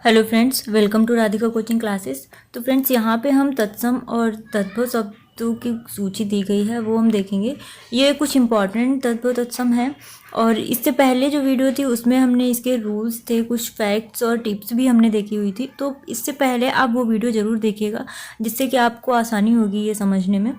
Hello friends, welcome to Radhika coaching classes. तो friends, यहाँ पे हम तत्सम और तद्भव शब्दों की सूची दी गई है वो हम देखेंगे। ये कुछ इंपॉर्टेंट तद्भव तत्सम है और इससे पहले जो वीडियो थी उसमें हमने इसके रूल्स थे, कुछ फैक्ट्स और टिप्स भी हमने देखी हुई थी। तो इससे पहले आप वो वीडियो ज़रूर देखिएगा जिससे कि आपको आसानी होगी ये समझने में।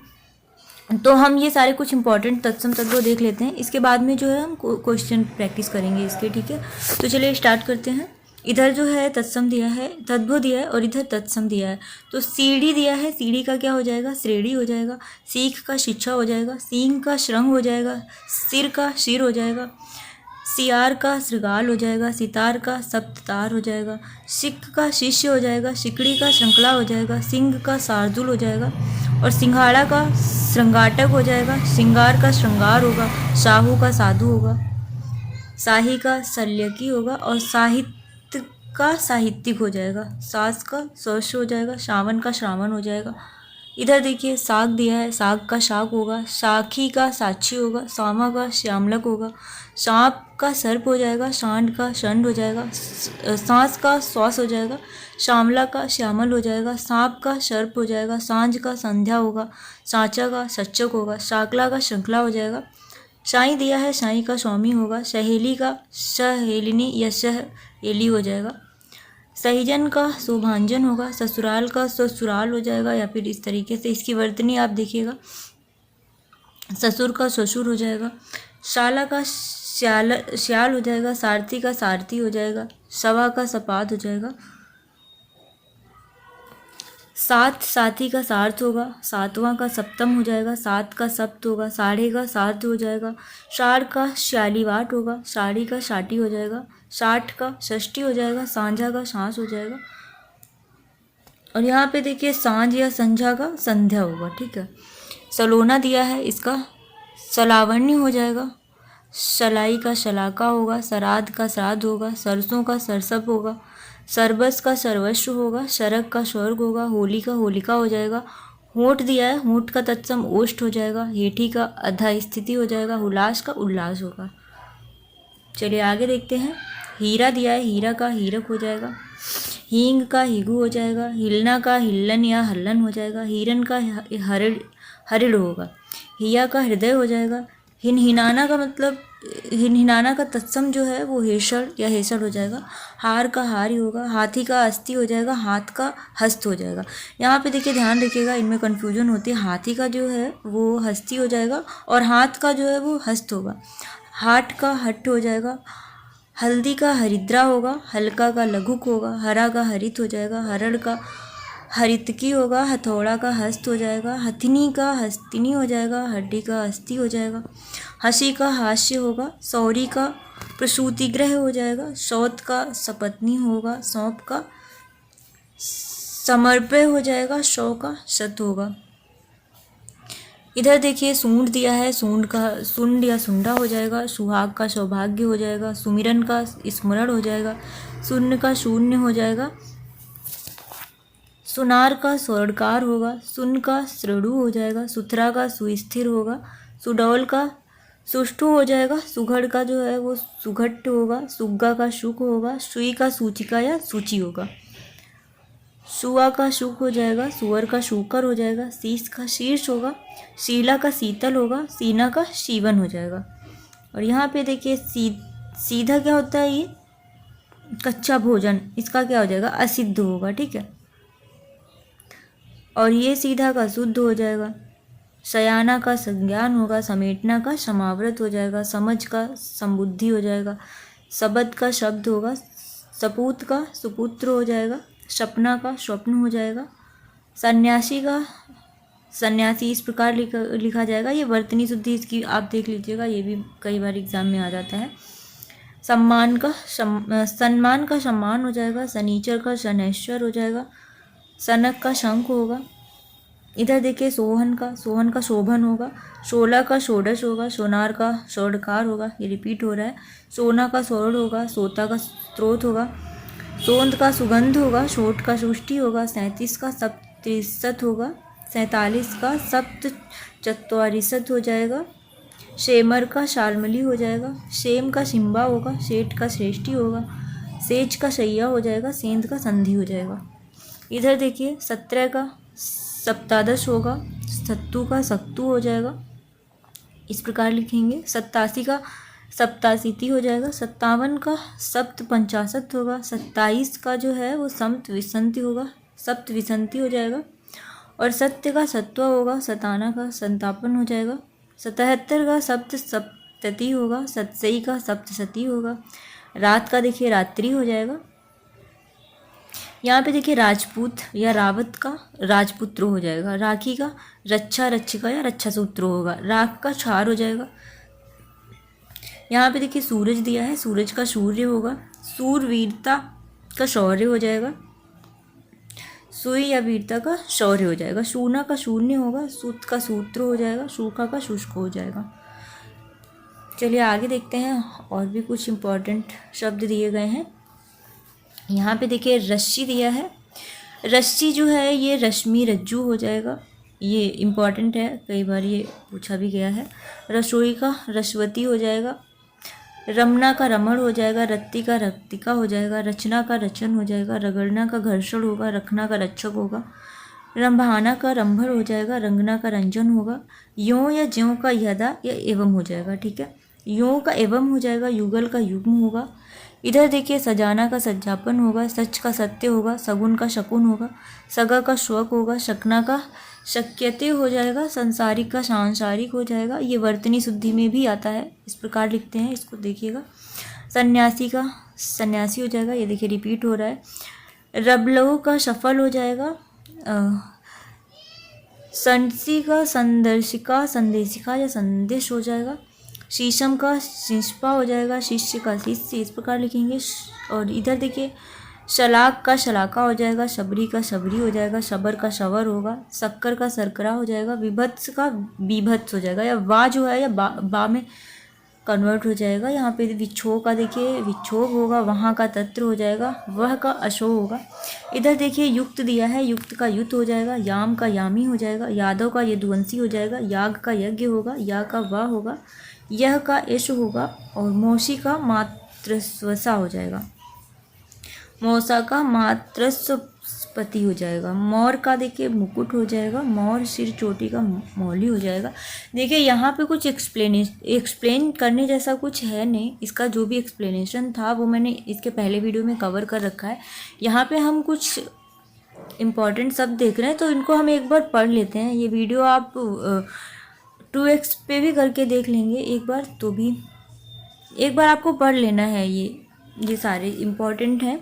तो हम ये सारे कुछ इंपॉर्टेंट तत्सम तद्भव देख लेते हैं। इसके बाद में जो है हम क्वेश्चन प्रैक्टिस करेंगे इसके, ठीक है। तो चलिए स्टार्ट करते हैं। इधर जो है तत्सम दिया है, तद्भव दिया है और इधर तत्सम दिया है। तो सीढ़ी दिया है, सीढ़ी का क्या हो जाएगा? श्रेणी हो जाएगा। सीख का शिक्षा हो जाएगा। सींग का श्रृंग हो जाएगा। सिर का शिर हो जाएगा। सियार का श्रृगाल हो जाएगा। सितार का सप्ततार हो जाएगा। सिक्क का शिष्य हो जाएगा। सिकड़ी का श्रृंखला हो जाएगा। सिंह का शार्दूल हो जाएगा और सिंघाड़ा का श्रृंगाटक हो जाएगा। श्रृंगार का श्रृंगार होगा। साहू का साधु होगा। शाही का शल्यकी होगा और साहित्य का साहित्यिक हो जाएगा। सास का सौश हो जाएगा। श्रावण का श्रावण हो जाएगा। इधर देखिए साग दिया है, साग का शाक होगा। साखी का साक्षी होगा। सामा का श्यामलक होगा। सांप का सर्प हो जाएगा। सांड का षंड हो जाएगा। सांस का श्वास हो जाएगा। श्यामला का श्यामल हो जाएगा। सांप का सर्प हो जाएगा। सांझ का संध्या होगा। सांचा का सच्चक होगा। शाकला का श्रृंखला हो जाएगा। साई दिया है, साई का स्वामी होगा। सहेली का सहेलिनी या सहेली हो जाएगा। सहीजन का शोभांजन होगा। ससुराल का ससुराल हो जाएगा या फिर इस तरीके से इसकी वर्तनी आप देखिएगा। ससुर का ससुर हो जाएगा। शाला का श्याल हो जाएगा। सारथी का सारथी हो जाएगा। सवा का सपाद हो जाएगा। सात साथी का सार्थ होगा। सातवां का सप्तम हो जाएगा। सात का सप्त होगा। साढ़े का सार्ध हो जाएगा। सार का शालीवाट होगा। साड़ी का शाटी हो जाएगा। साठ का षष्ठी हो जाएगा। सांझा का सांस हो जाएगा और यहाँ पे देखिए सांझ या संझा का संध्या होगा, ठीक है। सलोना दिया है, इसका सलावण्य हो जाएगा। सलाई का शलाका होगा। सराध का श्राद्ध होगा। सरसों का सरसप होगा। सरबस का सर्वस्व होगा। शरक का स्वर्ग होगा। होली का होलिका हो जाएगा। होठ दिया है, होठ का तत्सम ओष्ठ हो जाएगा। हेठी का अधा स्थिति हो जाएगा। हुलास का उल्लास होगा। चलिए आगे देखते हैं। हीरा दिया है, हीरा का हीरक हो जाएगा। हींग का हिगु हो जाएगा। हिलना का हिल्लन या हल्लन हो जाएगा। हिरन का हरिड़ होगा। हिया का हृदय हो जाएगा। हिनहिनाना का मतलब हिनहिनाना का तत्सम जो है वो हेसड़ या हेसड़ हो जाएगा। हार का हारी होगा। हाथी का अस्थि हो जाएगा। हाथ का हस्त हो जाएगा। यहाँ पे देखिए ध्यान रखिएगा, इनमें कन्फ्यूजन होती है। हाथी का जो है वो हस्ती हो जाएगा और हाथ का जो है वो हस्त होगा। हाट का हट हो जाएगा। हल्दी का हरिद्रा होगा। हल्का का लघुक होगा। हरा का हरित हो जाएगा। हरड़ का हरितकी होगा। हथौड़ा का हस्त हो जाएगा। हथिनी का हस्तिनी हो जाएगा। हड्डी का अस्थि हो जाएगा। हंसी का हास्य होगा। सौरी का प्रसूतिग्रह हो जाएगा। सौत का सपत्नी होगा। सौंप का समर्पय हो जाएगा। शौ का शत होगा। इधर देखिए सूंड दिया है, सूंड का सुंड या सुंडा हो जाएगा। सुहाग का सौभाग्य हो जाएगा। सुमिरन का स्मरण हो जाएगा। शून्य का शून्य हो जाएगा। सुनार का स्वर्णकार होगा। सुन का श्रेणु हो जाएगा। सुथरा का सुस्थिर होगा। सुडौल का सुष्ठु हो जाएगा। सुघड़ का जो है वो सुघट्ट होगा। सुग्गा का शुक होगा। सुई का सूचिका या सूची होगा। सुआ का शुक हो जाएगा। सुअर का शूकर हो जाएगा। शीश का शीर्ष होगा। शीला का शीतल होगा। सीना का शीवन हो जाएगा। और यहाँ पे देखिए सीधा क्या होता है? ये कच्चा भोजन, इसका क्या हो जाएगा? असिद्ध होगा, ठीक है। और ये सीधा का शुद्ध हो जाएगा। शयाना का संज्ञान होगा। समेटना का समावृत हो जाएगा। समझ का संबुद्धि हो जाएगा। शब्द का शब्द होगा। सपूत का सुपुत्र हो जाएगा। सपना का स्वप्न हो जाएगा। सन्यासी का सन्यासी इस प्रकार लिखा जाएगा। ये वर्तनी शुद्धि इसकी आप देख लीजिएगा, ये भी कई बार एग्जाम में आ जाता है। सम्मान का सम्मान हो जाएगा। शनिचर का शनैश्वर हो जाएगा। सनक का शंख होगा। इधर देखिए सोहन का शोभन होगा। शोला का षोडश होगा। सोनार का षोडकार होगा, ये रिपीट हो रहा है। सोना का स्वर्ण होगा। सोता का स्त्रोत होगा। सोंद का सुगंध होगा। शोट का सृष्टि होगा। 37 का सप्तरिशत होगा। 47 का सप्त चत्वारिशत हो जाएगा। शेमर का शालमली हो जाएगा। शेम का शिम्बा होगा। शेठ का श्रेष्ठी होगा। सेज का शैया हो जाएगा, सेंध का संधि हो जाएगा। इधर देखिए 17 का सप्तादश होगा, सत्तू का सक्तु हो जाएगा, इस प्रकार लिखेंगे। 87 का सप्ताशीति हो जाएगा, 57 का सप्त पंचाशत होगा, 27 का जो है वो सप्त विसंति होगा, सप्त विसंति हो जाएगा। और सत्य का सत्वा होगा, 57 का संतापन हो जाएगा, 77 का सप्त सप्तति होगा, 87 का सप्तशती होगा। रात का देखिए रात्रि हो जाएगा। यहाँ पे देखिए राजपूत या रावत का राजपुत्र हो जाएगा, राखी का रक्षा रक्षिका या रक्षा सूत्र होगा, राख का क्षार हो जाएगा। यहाँ पे देखिए सूरज दिया है, सूरज का सूर्य होगा, सूरवीरता का शौर्य हो जाएगा, सुई या वीरता का शौर्य हो जाएगा। शूना का शून्य होगा, सूत का सूत्र हो जाएगा, सूखा का शुष्क हो जाएगा। चलिए आगे देखते हैं, और भी कुछ इम्पोर्टेंट शब्द दिए गए हैं। यहाँ पे देखिए रस्सी दिया है, रस्सी जो है ये रश्मि रज्जु हो जाएगा, ये इम्पॉर्टेंट है, कई बार ये पूछा भी गया है। रसोई का रसवती हो जाएगा, रमना का रमण हो जाएगा, रत्ती का रक्तिका हो जाएगा, रचना का रचन हो जाएगा, रगड़ना का घर्षण होगा, रखना का रक्षक होगा, रंभाना का रंभर हो जाएगा, रंगना का रंजन होगा। यों या ज्यों का यदा या एवं हो जाएगा, ठीक है, यों का एवं हो जाएगा, युगल का युग्म होगा। इधर देखिए सजाना का सज्जापन होगा, सच का सत्य होगा, सगुन का शकुन होगा, सगा का श्वक होगा, शकना का शक्यते हो जाएगा, संसारिक का सांसारिक हो जाएगा। ये वर्तनी शुद्धि में भी आता है, इस प्रकार लिखते हैं, इसको देखिएगा। सन्यासी का सन्यासी हो जाएगा, ये देखिए रिपीट हो रहा है। रबलऊ का सफल हो जाएगा, संसी का संदर्शिका संदेशिका या संदेश हो जाएगा। शीशम का शिष्पा हो जाएगा, शिष्य का शिष्य, इस प्रकार लिखेंगे। और इधर देखिए शलाक का शलाका हो जाएगा, शबरी का शबरी हो जाएगा, शबर का शवर होगा, शक्कर का सरकरा हो जाएगा, विभत्स का बीभत्स हो जाएगा, या वा जो है या बा में कन्वर्ट हो जाएगा। यहाँ पे विक्षोभ का देखिए विक्षोभ होगा, वहाँ का तत्र हो जाएगा, वह का अशो होगा। इधर देखिए युक्त दिया है, युक्त का युत हो जाएगा, याम का यामी हो जाएगा, यादव का यदुवंशी हो जाएगा, याग का यज्ञ होगा, या का वा होगा, यह का यश होगा, और मौसी का मातृस्वसा हो जाएगा, मौसा का मातृस्वपति हो जाएगा। मौर का देखिए मुकुट हो जाएगा, मौर सिर चोटी का मौली हो जाएगा। देखिए यहाँ पे कुछ एक्सप्लेन करने जैसा कुछ है नहीं, इसका जो भी एक्सप्लेनेशन था वो मैंने इसके पहले वीडियो में कवर कर रखा है। यहाँ पे हम कुछ इम्पॉर्टेंट शब्द देख रहे हैं, तो इनको हम एक बार पढ़ लेते हैं। ये वीडियो आप 2x पे भी करके देख लेंगे एक बार, तो भी एक बार आपको पढ़ लेना है, ये सारे इम्पॉर्टेंट हैं।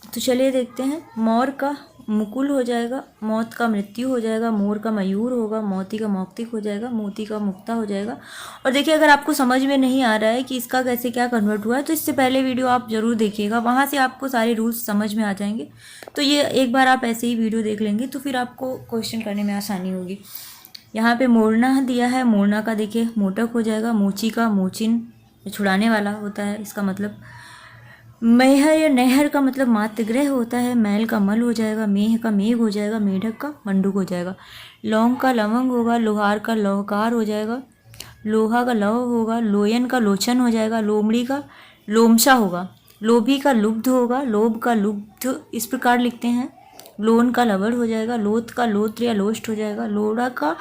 तो चलिए देखते हैं। मोर का मुकुल हो जाएगा, मौत का मृत्यु हो जाएगा, मोर का मयूर होगा, मोती का मौक्तिक हो जाएगा, मोती का मुक्ता हो जाएगा। और देखिए अगर आपको समझ में नहीं आ रहा है कि इसका कैसे क्या कन्वर्ट हुआ है, तो इससे पहले वीडियो आप ज़रूर देखिएगा, वहाँ से आपको सारे रूल्स समझ में आ जाएंगे। तो ये एक बार आप ऐसे ही वीडियो देख लेंगे तो फिर आपको क्वेश्चन करने में आसानी होगी। यहाँ पे मोरना दिया है, मोरना का देखिए मोटक हो जाएगा, मोची का मोचिन छुड़ाने वाला होता है, इसका मतलब। मैहर या नहर का मतलब मातृगृह होता है, मैल का मल हो जाएगा, मेह का मेघ हो जाएगा, मेढक का मंडूक हो जाएगा। लौंग का लवंग होगा, लोहार का लौहकार हो जाएगा, लोहा का लौह होगा, लोयन का लोचन हो जाएगा, लोमड़ी का लोमशा होगा, लोभी का लुब्ध होगा, लोभ का लुब्ध, इस प्रकार लिखते हैं। लोन का लवड़ हो जाएगा, लोथ का लोत्र या लोष्ट हो जाएगा, लोड़ा का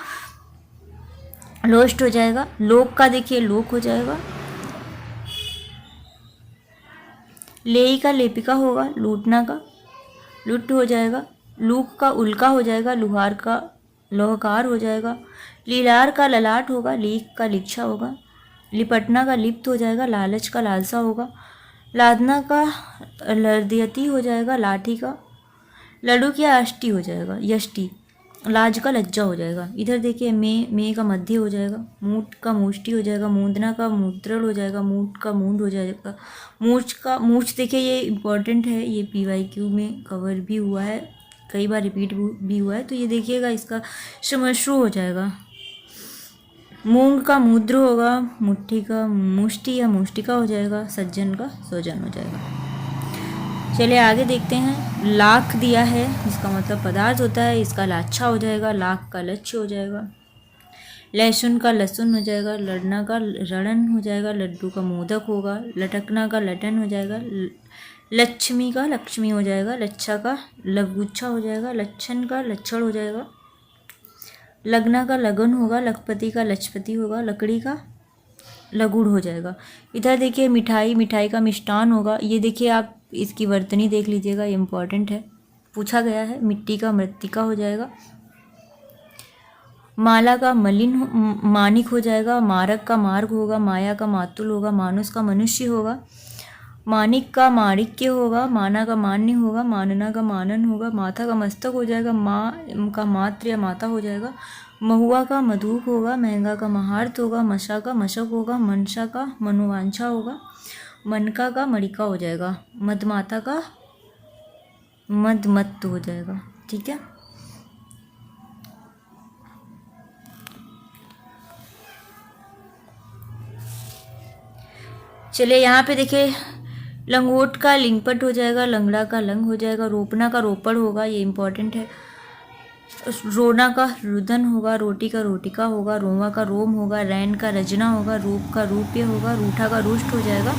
लोष्ट हो जाएगा, लोक का देखिए लोक हो जाएगा, लेई का लेपिका होगा, लूटना का लुट हो जाएगा, लूक का उल्का हो जाएगा, लुहार का लोहकार हो जाएगा, लीलार का ललाट होगा, लीक का लिच्छा होगा, लिपटना का लिप्त हो जाएगा, लालच का लालसा होगा, लादना का लर्दियती हो जाएगा, लाठी का लड्डू की अष्टी हो जाएगा, यष्टि, लाज का लज्जा हो जाएगा। इधर देखिए मे का मध्य हो जाएगा, मूठ का मूष्टि हो जाएगा, मूंदना का मूत्रण हो जाएगा, मूठ का मूंड हो जाएगा, मूछ का मूछ देखिए ये इम्पॉर्टेंट है, ये PYQ में कवर भी हुआ है, कई बार रिपीट भी हुआ है, तो ये देखिएगा, इसका श्मश्रु हो जाएगा। मूंग का मूद्र होगा, मुट्ठी का मुष्टि या मुष्टिका हो जाएगा, सज्जन का स्वजन हो जाएगा। चलिए आगे देखते हैं। लाख दिया है जिसका मतलब पदार्थ होता है, इसका लाच्छा हो जाएगा, लाख का लक्ष्य हो जाएगा। लहसुन का लहसुन हो जाएगा, लड़ना का रणन हो जाएगा, लड्डू का मोदक होगा, लटकना का लटन हो जाएगा, लक्ष्मी का लक्ष्मी हो जाएगा, लच्छा का लवगुच्छा हो जाएगा, लच्छन का लच्छड़ हो जाएगा, लगना का लगन होगा, लखपति का लचपति होगा, लकड़ी का लगुड़ हो जाएगा। इधर देखिए मिठाई, मिठाई का मिष्टान होगा। ये देखिए आप इसकी वर्तनी देख लीजिएगा, ये इम्पॉर्टेंट है, पूछा गया है। मिट्टी का मृत्तिका हो जाएगा। माला का मानिक हो जाएगा, मारक का मार्ग होगा, माया का मातुल होगा, मानुष का मनुष्य होगा, मानिक का माणिक्य होगा, माना का मान्य होगा, मानना का मानन होगा, माथा का मस्तक हो जाएगा, माँ का मात्र या माता हो जाएगा, महुआ का मधुक होगा, महंगा का महार्थ होगा, मशा का मशक होगा, मनसा का मनोवांछा होगा, मनका का मणिका हो जाएगा, मदमाता का मदमत्त हो जाएगा। ठीक है, चलिए यहाँ पे देखिए लंगोट का लिंगपट हो जाएगा, लंगड़ा का लंग हो जाएगा, रोपना का रोपड़ होगा, ये इम्पॉर्टेंट है। रोना का रुदन होगा, रोटी का रोटिका होगा, रोमा का रोम होगा, रैन का रजना होगा, रूप का रूप्य होगा, रूठा का रुष्ट हो जाएगा,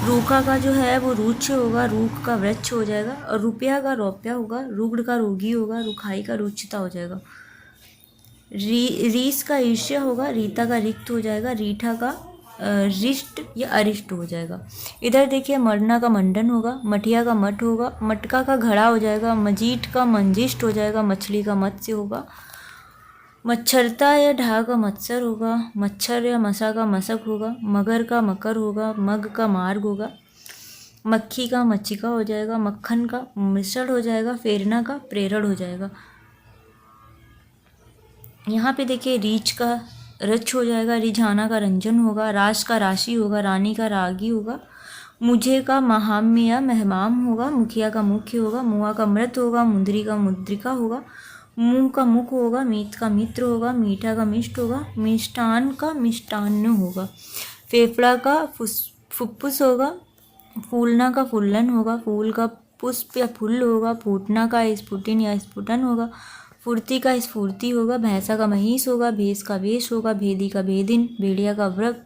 रूखा का जो है वो रूक्ष होगा, रूख का वृक्ष हो जाएगा, और रुपया का रौप्या होगा, रुग्ण का रोगी होगा, रुखाई का रुचिता हो जाएगा, रीस का ईर्ष्या होगा, रीता का रिक्त हो जाएगा, रीठा का रिष्ट या अरिष्ट हो जाएगा। इधर देखिए मरना का मंडन होगा, मठिया का मठ होगा, मटका का घड़ा हो जाएगा, मजीठ का मंजिष्ट हो जाएगा, मछली का मत्स्य होगा, मच्छरता या ढा का मत्सर होगा, मच्छर या मसा का मसक होगा, मगर का मकर होगा, मग का मार्ग होगा, मक्खी का मच्छिका हो जाएगा, मक्खन का मिश्रण हो जाएगा, फेरना का प्रेरण हो जाएगा। यहाँ पे देखिए रीछ का रच हो जाएगा, रिझाना का रंजन होगा, राश का राशि होगा, रानी का रागी होगा, मुझे का महाम्य या महमाम होगा, मुखिया का मुख्य होगा, मुआ का मृत होगा, मुंदरी का मुद्रिका होगा, मुंह का मुख होगा, मीत का मित्र होगा, मीठा का मिष्ट होगा, मिष्टान का मिष्टान्न होगा, फेफड़ा का फुफ्फुस होगा, फूलना का फुल्लन होगा, फूल का पुष्प या फुल होगा, फूटना का स्फुटिन या स्फुटन होगा, फुर्ती का स्फूर्ति होगा, भैंसा का महिष होगा, भैंस का वेश होगा, भेदी का भेदिन, भेड़िया का व्रक,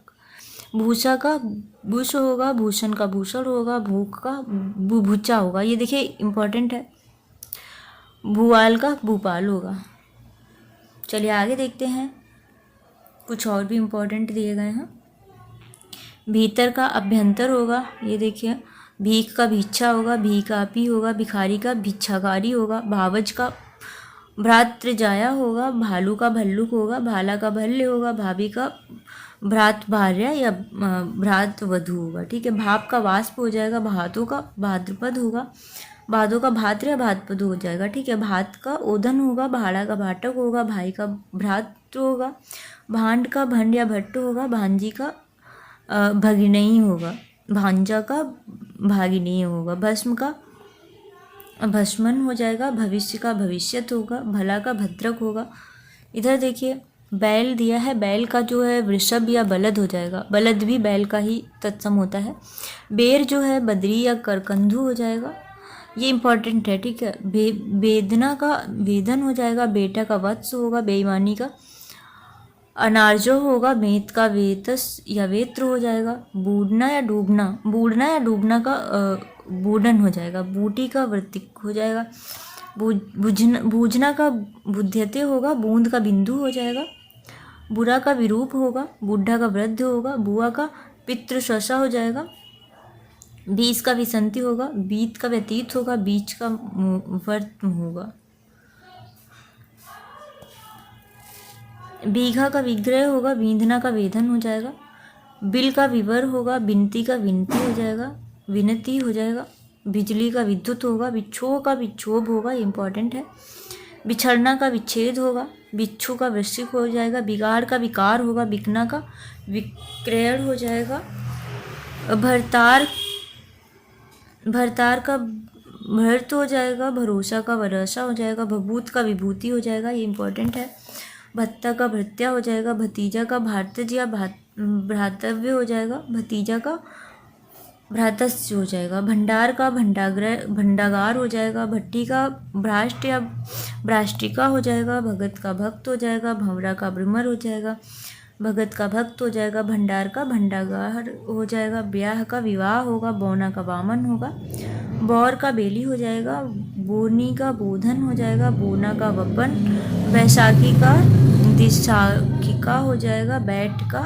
भूषा का भूष होगा, भूषण का भूषण होगा, भूख का बुभुचा होगा। ये देखिए इम्पॉर्टेंट है। भूवाल का भूपाल होगा। चलिए आगे देखते हैं, कुछ और भी इम्पोर्टेंट दिए गए हैं। भीतर का अभ्यंतर होगा, ये देखिए भीख का भिक्षा होगा, भीकापी होगा, भिखारी का भिक्षाकारी होगा, भावज का भ्रातृजाया होगा, भालू का भल्लुक होगा, भाला का भल्य होगा, भाभी का भ्रात भार्या या भ्रात वधू होगा। ठीक है, भाप का वाष्प हो जाएगा, भातों का भाद्रपद होगा, भादों का भाद्र या भाद्रपद हो जाएगा। ठीक है, भात का ओदन होगा, भाड़ा का भाटक होगा, भाई का भ्रातृ होगा, भांड का भंड या भट्ट होगा, भांजी का भगिनी होगा, भांजा का भागिनी होगा, भस्म का भस्मन हो जाएगा, भविष्य का भविष्यत होगा, भला का भद्रक होगा। इधर देखिए बैल दिया है, बैल का जो है वृषभ या बलद हो जाएगा, बलद भी बैल का ही तत्सम होता है। बेर जो है बद्री या करकंधु हो जाएगा, ये इंपॉर्टेंट है। ठीक है, वेदना का वेदन हो जाएगा, बेटा का वत्स होगा, बेईमानी का अनार्जो होगा, बेत का वेतस या वेत्र हो जाएगा, बूढ़ना या डूबना का बूढ़न हो जाएगा, बूटी का वृत्तिक हो जाएगा, बूझना का बुध्यते होगा, बूंद का बिंदु हो जाएगा, बुरा का विरूप होगा, बूढ़ा का वृद्ध होगा, बुआ का पितृशसा हो जाएगा, बीस का विसंति होगा, बीत का व्यतीत होगा, बीच का वर्त होगा, बीघा का विग्रह होगा, बींधना का वेधन हो जाएगा, बिल का विवर होगा, बिनती का विनती हो जाएगा, विनती हो जाएगा, बिजली का विद्युत होगा, बिच्छोह का विक्षोभ होगा, इंपॉर्टेंट है, बिछड़ना का विच्छेद होगा, बिच्छू का वृश्चिक हो जाएगा, बिगाड़ का विकार होगा, बिकना का विक्रयण हो जाएगा, भरतार का भर्त हो जाएगा, भरोसा का वरसा हो जाएगा, भभूत का विभूति हो जाएगा, ये इंपॉर्टेंट है, भत्ता का भृत्या हो जाएगा, भतीजा का भारतज या भ्रातव्य हो जाएगा, भतीजा का भ्रातस्य हो जाएगा। भंडार का भंडागार हो जाएगा। भट्टी का भ्राष्ट या भ्राष्टिका हो जाएगा। भगत का भक्त हो जाएगा। भंवरा का भ्रमर हो जाएगा। भगत का भक्त हो जाएगा। भंडार का भंडागार हो जाएगा। ब्याह का विवाह होगा। बौना का वामन होगा। बौर का बेली हो जाएगा। बोनी का बोधन हो जाएगा। बोना का वपन। वैशाखी का दिशाखिका हो जाएगा। बैठ का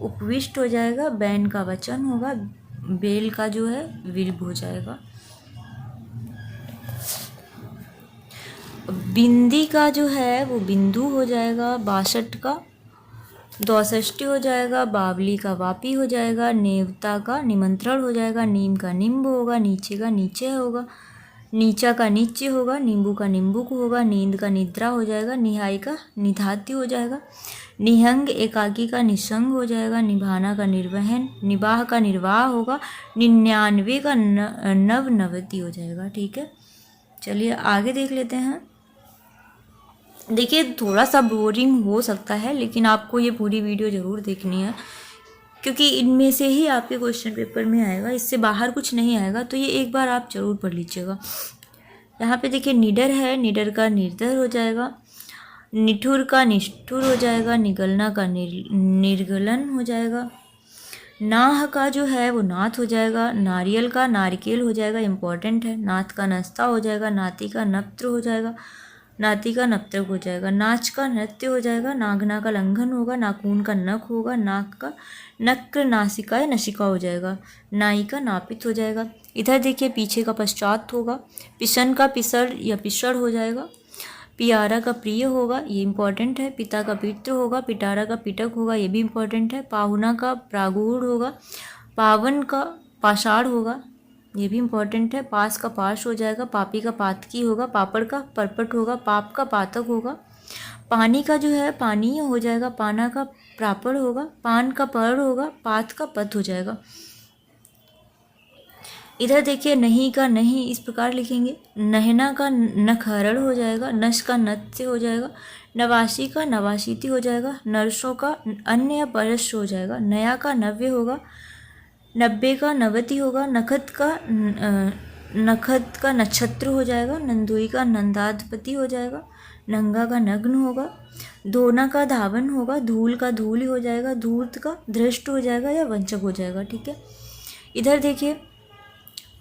उपविष्ट हो जाएगा। बैन का वचन होगा। बेल का जो है विल्ब हो जाएगा। बिंदी का जो है वो बिंदु हो जाएगा। 62 का 62 हो जाएगा। बावली का वापी हो जाएगा। नेवता का निमंत्रण हो जाएगा। नीम का निम्ब होगा। नीचे का नीचे होगा। नीचा का नीचे होगा। नींबू का निम्बुक होगा। नींद का निद्रा हो जाएगा। निहाई का निधाती हो जाएगा। निहंग एकाकी का निसंग हो जाएगा। निभाना का निर्वहन। निबाह का निर्वाह होगा। 99 का नवनवती हो जाएगा। ठीक है, चलिए आगे देख लेते हैं। देखिए थोड़ा सा बोरिंग हो सकता है, लेकिन आपको ये पूरी वीडियो ज़रूर देखनी है, क्योंकि इनमें से ही आपके क्वेश्चन पेपर में आएगा, इससे बाहर कुछ नहीं आएगा। तो ये एक बार आप ज़रूर पढ़ लीजिएगा। यहाँ पे देखिए निडर है। निडर का निर्धर हो जाएगा। निठुर का निष्ठुर हो जाएगा। निगलना का निर्गलन हो जाएगा। नाह का जो है वो नाथ हो जाएगा। नारियल का नारिकेल हो जाएगा, इम्पॉर्टेंट है। नाथ का नस्ता हो जाएगा। नाती का नप्त्र हो जाएगा। नाती का नप्तक हो जाएगा। नाच का नृत्य हो जाएगा। नागना का लंघन होगा। नाखून का नख होगा। नाक का नक्र नासिका या नशिका हो जाएगा। नाई का नापित हो जाएगा। इधर देखिए पीछे का पश्चात होगा। पिशन का पिसड़ या पिछड़ हो जाएगा। पियारा का प्रिय होगा, ये इंपॉर्टेंट है। पिता का पितृ होगा। पिटारा का पिटक होगा, ये भी इंपॉर्टेंट है। पाहुना का प्रागुड़ होगा। पावन का पाषाढ़ होगा, ये भी इम्पोर्टेंट है। पास का पाश हो जाएगा। पापी का पातकी होगा। पापड़ का परपट होगा। पाप का पातक होगा। पानी का जो है पानीय हो जाएगा। पाना का प्रापड़ होगा। पान का पर होगा। पात का पत हो जाएगा। इधर देखिए नहीं का नहीं इस प्रकार लिखेंगे। नहना का नखहरण हो जाएगा। नश का नत्य हो जाएगा। नवासी का नवासीति हो जाएगा। नरसों का अन्य या परश हो जाएगा। नया का नव्य होगा। 90 का नवती होगा। नखत का नक्षत्र हो जाएगा। नंदुई का नंदाधिपति हो जाएगा। नंगा का नग्न होगा। धोना का धावन होगा। धूल का धूल हो जाएगा। धूर्त का धृष्ट हो जाएगा या वंचक हो जाएगा। ठीक है, इधर देखिए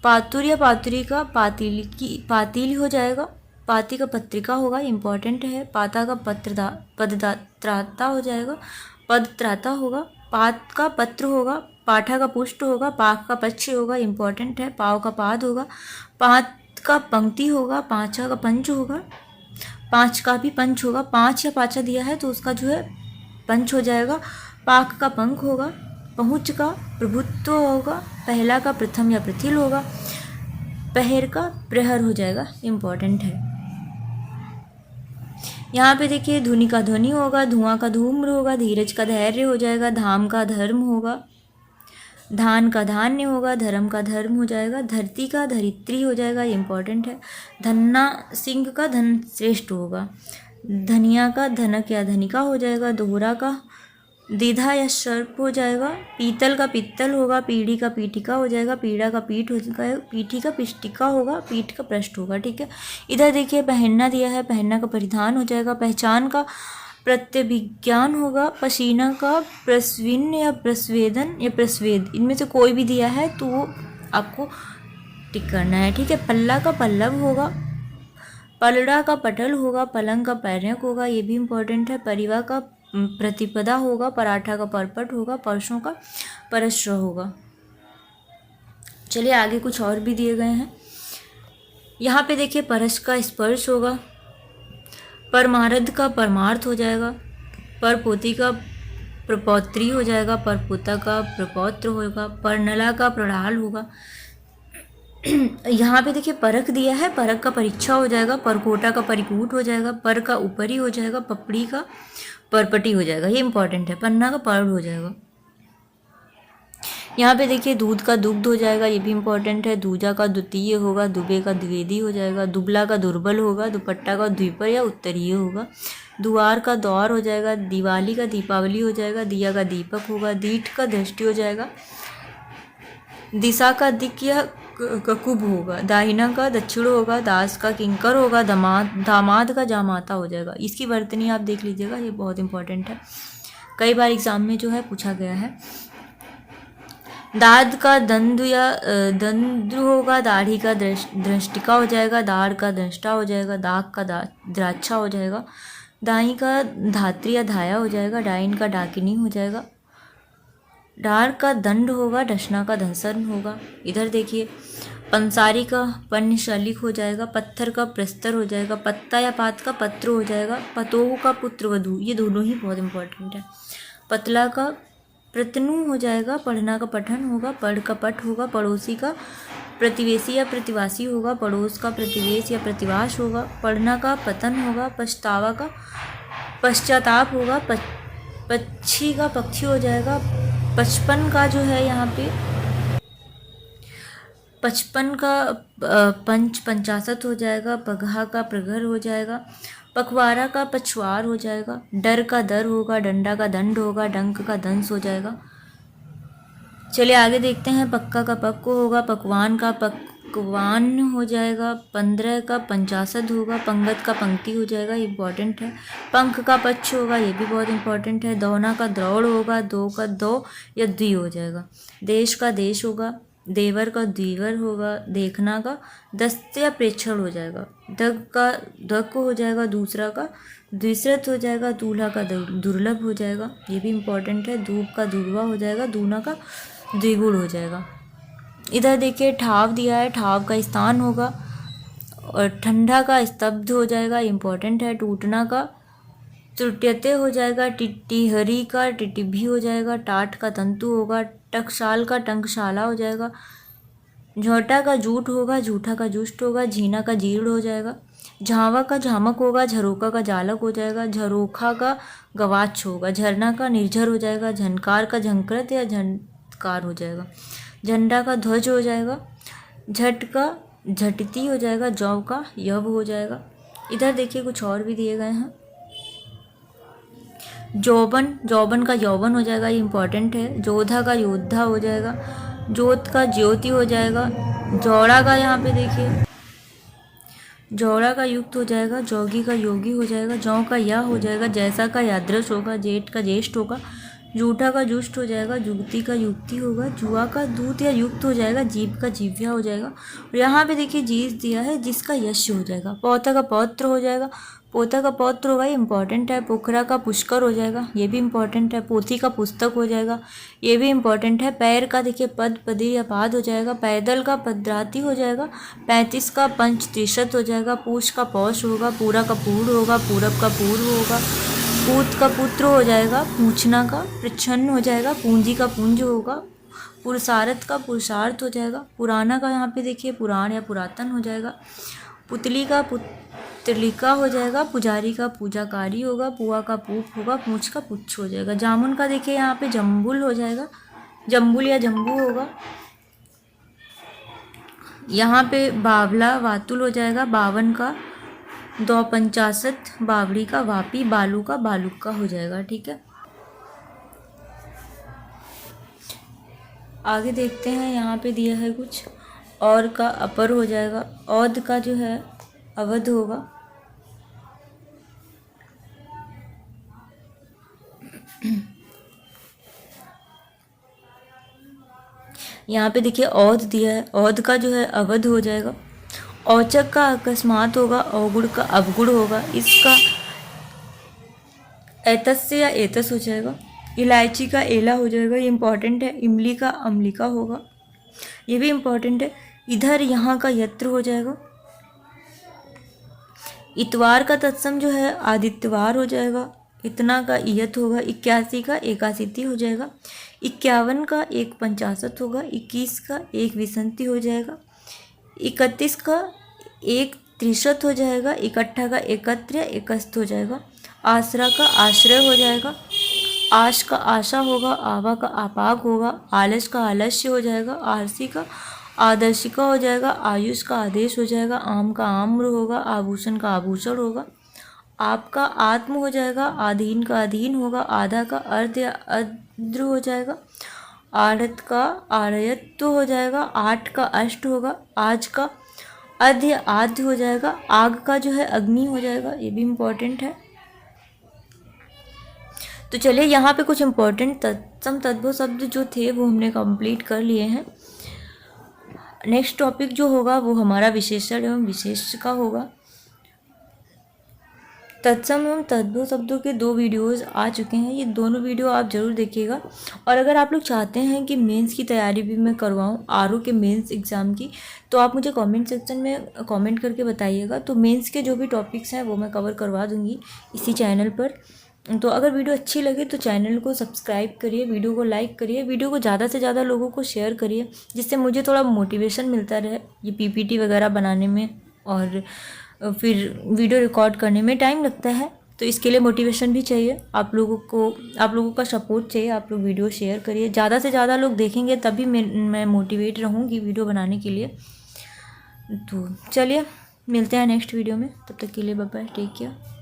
पातुर या पातुरी का पातिल हो जाएगा। पाती का पत्रिका होगा, इम्पॉर्टेंट है। पाता का पदत्राता हो जाएगा। पदत्राता होगा। पात का पत्र होगा। पाठा का पुष्ट होगा। पाक का पक्ष होगा, इम्पॉर्टेंट है। पाव का पाद होगा। पात का पंक्ति होगा। पाँचा का पंच होगा। पाँच का भी पंच होगा। पाँच या पाँचा दिया है तो उसका जो है पंच हो जाएगा। पाक का पंख होगा। पहुँच का प्रभुत्व होगा। पहला का प्रथम या प्रथिल होगा। पहर का प्रहर हो जाएगा, इम्पॉर्टेंट है। यहाँ पे देखिए धुनि का ध्वनि होगा। धुआं का धूम्र होगा। धीरज का धैर्य हो जाएगा। धाम का धर्म होगा। धान का धान्य होगा। धर्म का धर्म हो जाएगा। धरती का धरित्री हो जाएगा, इम्पॉर्टेंट है। धन्ना सिंह का धन श्रेष्ठ होगा। धनिया का धनक या धनिका हो जाएगा। दोहरा का दीधा या सर्प हो जाएगा। पीतल का पित्तल होगा। पीढ़ी का पीठिका हो जाएगा। पीड़ा का पीठ हो जाएगा। पीठी का पिष्टिका होगा। पीठ का पृष्ठ होगा। ठीक है, इधर देखिए पहनना दिया है। पहनना का परिधान हो जाएगा। पहचान का प्रत्यभिज्ञान होगा। पसीना का प्रस्विन या प्रस्वेदन या प्रस्वेद, इनमें से कोई भी दिया है तो वो आपको टिक करना है। ठीक है, पल्ला का पल्लव होगा। पलड़ा का पटल होगा। पलंग का पैरक होगा, ये भी इम्पोर्टेंट है। परिवा का प्रतिपदा होगा। पराठा का परपट होगा। परसों का परश्र होगा। चलिए आगे कुछ और भी दिए गए हैं। यहाँ पे देखिए परस का स्पर्श होगा। परमारध का परमार्थ हो जाएगा। परपोती का प्रपौत्री हो जाएगा। परपोता का प्रपौत्र होगा। परनला का प्रणाल होगा। यहाँ पे देखिए परख दिया है। परख का परीक्षा हो जाएगा। परकोटा का परिकूट हो जाएगा। पर का ऊपरी हो जाएगा। पपड़ी का परपटी हो जाएगा, ये इंपॉर्टेंट है। पन्ना का पर्ड हो जाएगा। यहाँ पे देखिए दूध का दुग्ध हो जाएगा, ये भी इंपॉर्टेंट है। दूजा का द्वितीय होगा। दुबे का द्विवेदी हो जाएगा। दुबला का दुर्बल होगा। दुपट्टा का द्विपर या उत्तरीय होगा। दुआर का दौर हो जाएगा। दिवाली का दीपावली हो जाएगा। दिया का दीपक होगा। दीठ का दृष्टि हो जाएगा। दिशा का दिक या ककुब होगा, दाहिना का दक्षिण होगा, दास का किंकर होगा, दामाद का जामाता हो जाएगा। इसकी वर्तनी आप देख लीजिएगा, ये बहुत इंपॉर्टेंट है, कई बार एग्जाम में जो है पूछा गया है। दाद का दंध या दंद्र होगा, दाढ़ी का दृष्टिका हो जाएगा, दाढ़ का दृष्टा हो जाएगा, दाग का द्राक्षा हो जाएगा, दाई का धात्री या धाया हो जाएगा, डाइन का डाकिनी हो जाएगा, डार का दंड होगा, डसना का धंसन होगा। इधर देखिए, पंसारी का पन्न शलिक हो जाएगा, पत्थर का प्रस्तर हो जाएगा, पत्ता या पात का पत्र हो जाएगा, पतोह का पुत्र वधू, ये दोनों ही बहुत इंपॉर्टेंट है। पतला का प्रतनु हो जाएगा, पढ़ना का पठन होगा, पढ़ का पठ होगा, पड़ोसी का प्रतिवेशी या प्रतिवासी होगा, पड़ोस का प्रतिवेश या प्रतिवास होगा, पढ़ना का पतन होगा, पछतावा का पश्चाताप होगा, पक्षी का पक्षी हो जाएगा, 55 का जो है यहाँ पे 55 का पंचाशत हो जाएगा, पगहा का प्रघर हो जाएगा, पखवाड़ा का पछवार हो जाएगा, डर का दर होगा, डंडा का दंड होगा, डंक का दंस हो जाएगा। चलिए आगे देखते हैं, पक्का का पक्को होगा, पकवान का पकवान हो जाएगा, 15 का पंचाशत होगा, पंगत का पंक्ति हो जाएगा, इंपॉर्टेंट है। पंख का पक्ष होगा, ये भी बहुत इंपॉर्टेंट है। दौना का द्रौड़ होगा, दो का दो या द्वि हो जाएगा। देश का देश होगा, देवर का दीवर होगा, देखना का दस्त या प्रेक्षण हो जाएगा। दग का दग हो जाएगा, दूसरा का द्विश्रत हो जाएगा, दूल्हा का दुर्लभ हो जाएगा, ये भी इंपॉर्टेंट है। धूप का दुर्वा हो जाएगा, दूना का द्विगुण हो जाएगा। इधर देखिए ठाव दिया है, ठाव का स्थान होगा, और ठंडा का स्तब्ध हो जाएगा, इंपॉर्टेंट है। टूटना का त्रुट्यते हो जाएगा, टिटिहरी का टिटिभी हो जाएगा, टाट का तंतु होगा, टकसाल का टंकशाला हो जाएगा, झोटा का जूट होगा, झूठा का जुष्ट होगा, झीना का जीर्ण हो जाएगा, झावा का झामक होगा, झरोका का जालक हो जाएगा, झरोखा का गवाच होगा, झरना का निर्झर हो जाएगा, झनकार का झंकृत या झनकार हो जाएगा, झंडा का ध्वज हो जाएगा, झट का झटती हो जाएगा, जौ का यव हो जाएगा। इधर देखिए कुछ और भी दिए गए हैं। जौबन का यौवन हो जाएगा, ये इंपॉर्टेंट है। जोधा का योद्धा हो जाएगा, जोत का ज्योति हो जाएगा, जौड़ा का यहाँ पे देखिए जौड़ा का युक्त हो जाएगा, जोगी का योगी हो जाएगा, जौ का या हो जाएगा, जैसा का यादृश होगा, जेठ का ज्येष्ठ होगा, जूठा का जुष्ट हो जाएगा, जुगती का युक्ति होगा, जुआ का दूत या युक्त हो जाएगा, जीव का जीव्या हो जाएगा। और यहाँ पे देखिए जीस दिया है, जिसका यश हो जाएगा। पौधा का पौत्र हो जाएगा, पोता का पौत्र होगा, ये इंपॉर्टेंट है। पोखरा का पुष्कर हो जाएगा, ये भी इंपॉर्टेंट है। पोथी का पुस्तक हो जाएगा, ये भी इंपॉर्टेंट है। पैर का देखिए पद पदी या पाद हो जाएगा, पैदल का पदराती हो जाएगा, 35 का पंच त्रिशत हो जाएगा, पूछ का पौष होगा, पूरा का पूर्व होगा, पूरब का पूर्व होगा, पूत का पुत्र हो जाएगा, पूछना का प्रच्छन्न हो जाएगा, पूंजी का पुंज होगा, पुरुषार्थ का पुरुषार्थ हो जाएगा, पुराना का यहाँ पे देखिए पुराण या पुरातन हो जाएगा, पुतली का पुतलिका हो जाएगा, पुजारी का पूजाकारी होगा, पुआ का पूप होगा, पूछ का पुच्छ हो जाएगा। जामुन का देखिए यहाँ पे जम्बुल हो जाएगा, जम्बुल या जम्बू होगा। यहाँ पे बावला वातुल हो जाएगा, 52 का 250, बावड़ी का वापी, बालू का बालुक का हो जाएगा। ठीक है, आगे देखते हैं। यहाँ पे दिया है कुछ और का अपर हो जाएगा, औद का जो है अवध होगा, यहाँ पे देखिए औध दिया है, औध का जो है अवध हो जाएगा। औचक का अकस्मात होगा, अवगुण का अवगुण होगा, इसका एतस से या एतस हो जाएगा। इलायची का एला हो जाएगा, ये इंपॉर्टेंट है। इमली का अमलिका होगा, ये भी इंपॉर्टेंट है। इधर यहाँ का यत्र हो जाएगा। इतवार का तत्सम जो है आदित्यवार हो जाएगा, इतना का इयत होगा। 81 का एकासिती हो जाएगा, 51 का एक पंचाशत होगा, 21 का एक विसंति हो जाएगा, 31 का एक त्रिशत हो जाएगा, 61 का एकत्र या एकस्त हो जाएगा। आसरा का आश्रय हो जाएगा, आश का आशा होगा, आवा का आपाक होगा, आलस का आलस्य हो जाएगा, आरसी का आदर्शिका हो जाएगा, आयुष का आदेश हो जाएगा, आम का आम्र होगा, आभूषण का आभूषण होगा, आपका आत्म हो जाएगा, आधीन का अधीन होगा, आधा का अर्ध या अर्ध हो जाएगा, आढ़त का आरयत तो हो जाएगा, आठ का अष्ट होगा, आज का अध्य आद्य हो जाएगा, आग का जो है अग्नि हो जाएगा, ये भी इम्पोर्टेंट है। तो चलिए यहाँ पे कुछ इम्पोर्टेंट तत्सम तद्भव शब्द जो थे वो हमने कंप्लीट कर लिए हैं। नेक्स्ट टॉपिक जो होगा वो हमारा विशेषण एवं विशेष का होगा। तत्सम एवं तद्भव शब्दों के 2 वीडियोस आ चुके हैं, ये दोनों वीडियो आप ज़रूर देखिएगा। और अगर आप लोग चाहते हैं कि मेंस की तैयारी भी मैं करवाऊँ, आरओ के मेंस एग्ज़ाम की, तो आप मुझे कमेंट सेक्शन में कमेंट करके बताइएगा। तो मेंस के जो भी टॉपिक्स हैं वो मैं कवर करवा दूँगी इसी चैनल पर। तो अगर वीडियो अच्छी लगे तो चैनल को सब्सक्राइब करिए, वीडियो को लाइक करिए, वीडियो को ज़्यादा से ज़्यादा लोगों को शेयर करिए, जिससे मुझे थोड़ा मोटिवेशन मिलता रहे ये पीपीटी वगैरह बनाने में। और फिर वीडियो रिकॉर्ड करने में टाइम लगता है, तो इसके लिए मोटिवेशन भी चाहिए आप लोगों का सपोर्ट चाहिए। आप लोग वीडियो शेयर करिए, ज़्यादा से ज़्यादा लोग देखेंगे तभी मैं मोटिवेट रहूँगी वीडियो बनाने के लिए। तो चलिए मिलते हैं नेक्स्ट वीडियो में, तब तक के लिए बाय बाय, टेक केयर।